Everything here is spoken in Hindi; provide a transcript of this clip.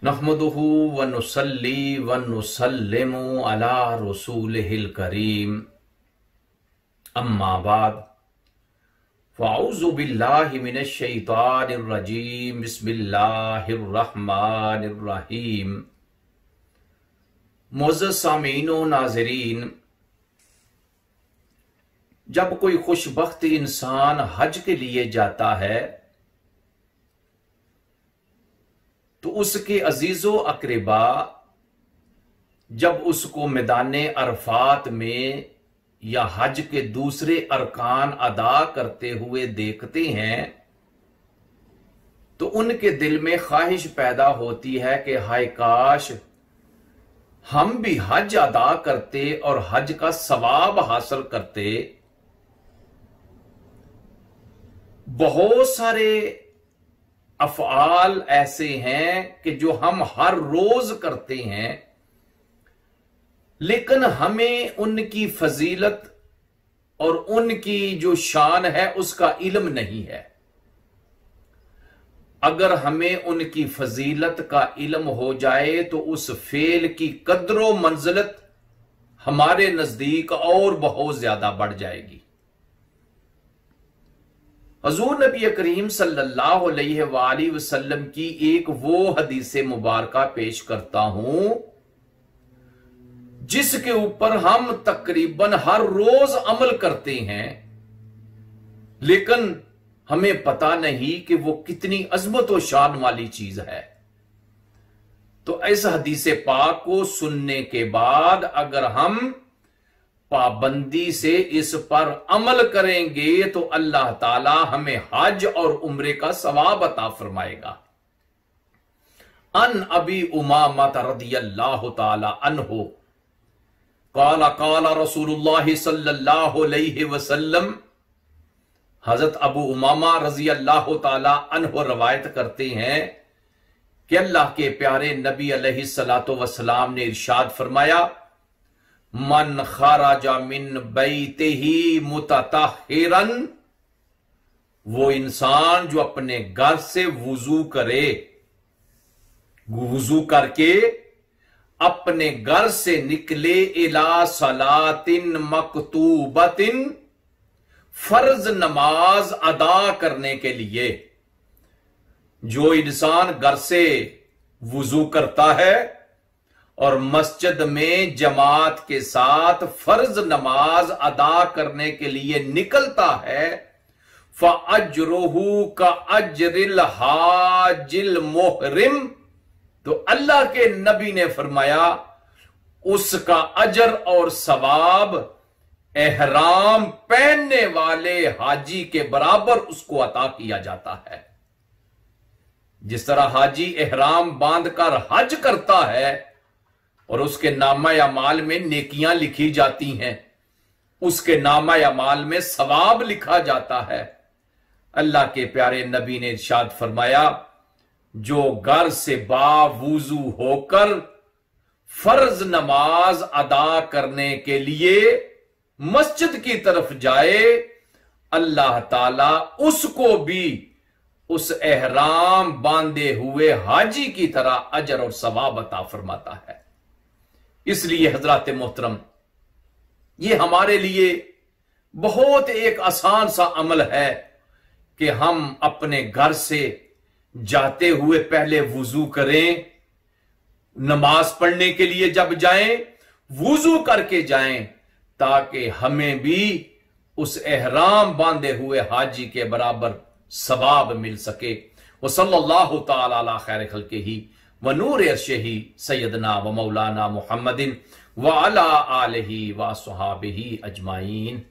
नहमदुहु व नुसल्ली व नुसल्लिमु अला रसूलिहिल करीम, अम्मा बाद, फ़अऊज़ु बिल्लाहि मिनश शैतानिर रजीम, बिस्मिल्लाहिर रहमानिर रहीम। मुअज़्ज़ज़ सामीन व नाज़रीन, जब कोई खुशबख्त इंसान हज के लिए जाता है तो उसके अजीजो अकरबा जब उसको मैदाने अरफात में या हज के दूसरे अरकान अदा करते हुए देखते हैं तो उनके दिल में ख्वाहिश पैदा होती है कि हाय काश हम भी हज अदा करते और हज का सवाब हासिल करते। बहुत सारे अफ़आल ऐसे हैं कि जो हम हर रोज करते हैं, लेकिन हमें उनकी फजीलत और उनकी जो शान है उसका इल्म नहीं है। अगर हमें उनकी फजीलत का इल्म हो जाए तो उस फेल की कद्र मंजिलत हमारे नजदीक और बहुत ज्यादा बढ़ जाएगी। हजूर नबी करीम सल्लल्लाहु अलैहि वसल्लम की एक वो हदीस मुबारका पेश करता हूं जिसके ऊपर हम तकरीबन हर रोज अमल करते हैं, लेकिन हमें पता नहीं कि वो कितनी अजमत और शान वाली चीज है। तो इस हदीस पाक को सुनने के बाद अगर हम पाबंदी से इस पर अमल करेंगे तो अल्लाह ताला हमें हज और उम्रे का सवाब अता फरमाएगा। अन अबी उमामा रदियल्लाहु ताला अन्हु काला काला रसूलुल्लाह सल्लल्लाहु अलैहि वसल्लम, हजरत अबू उमामा रजी अल्लाह ताला अन्हु रवायत करते हैं कि अल्लाह के प्यारे नबी अलैहिस्सलातु वस्सलाम ने इरशाद फरमाया, मन खराजा मिन बैतिही मुतताहिरन, वो इंसान जो अपने घर से वुजू करे, वुजू करके अपने घर से निकले, इला सलातिन मकतूबतिन, फर्ज नमाज अदा करने के लिए। जो इंसान घर से वुजू करता है और मस्जिद में जमात के साथ फर्ज नमाज अदा करने के लिए निकलता है, फ़अज्रुहु का अज्रिल हाजिल मुहरिम, तो अल्लाह के नबी ने फरमाया उसका अजर और सवाब एहराम पहनने वाले हाजी के बराबर उसको अता किया जाता है। जिस तरह हाजी एहराम बांधकर हज करता है और उसके नामा अमाल में नेकियां लिखी जाती हैं, उसके नामा अमाल में सवाब लिखा जाता है, अल्लाह के प्यारे नबी ने इरशाद फरमाया जो घर से बावुजू होकर फर्ज नमाज अदा करने के लिए मस्जिद की तरफ जाए, अल्लाह ताला उसको भी उस एहराम बांधे हुए हाजी की तरह अजर और सवाब अता फरमाता है। इसलिए हजरात मोहतरम, ये हमारे लिए बहुत एक आसान सा अमल है कि हम अपने घर से जाते हुए पहले वुजू करें, नमाज पढ़ने के लिए जब जाएं वुजू करके जाएं, ताकि हमें भी उस एहराम बांधे हुए हाजी के बराबर सवाब मिल सके। वो सल्लल्लाहु ताला अला खैर खल्क़िही व नूर अर्शिही सैयदना व मौलाना मुहम्मदिन व अला आलिही व अस्हाबिही अजमाइन।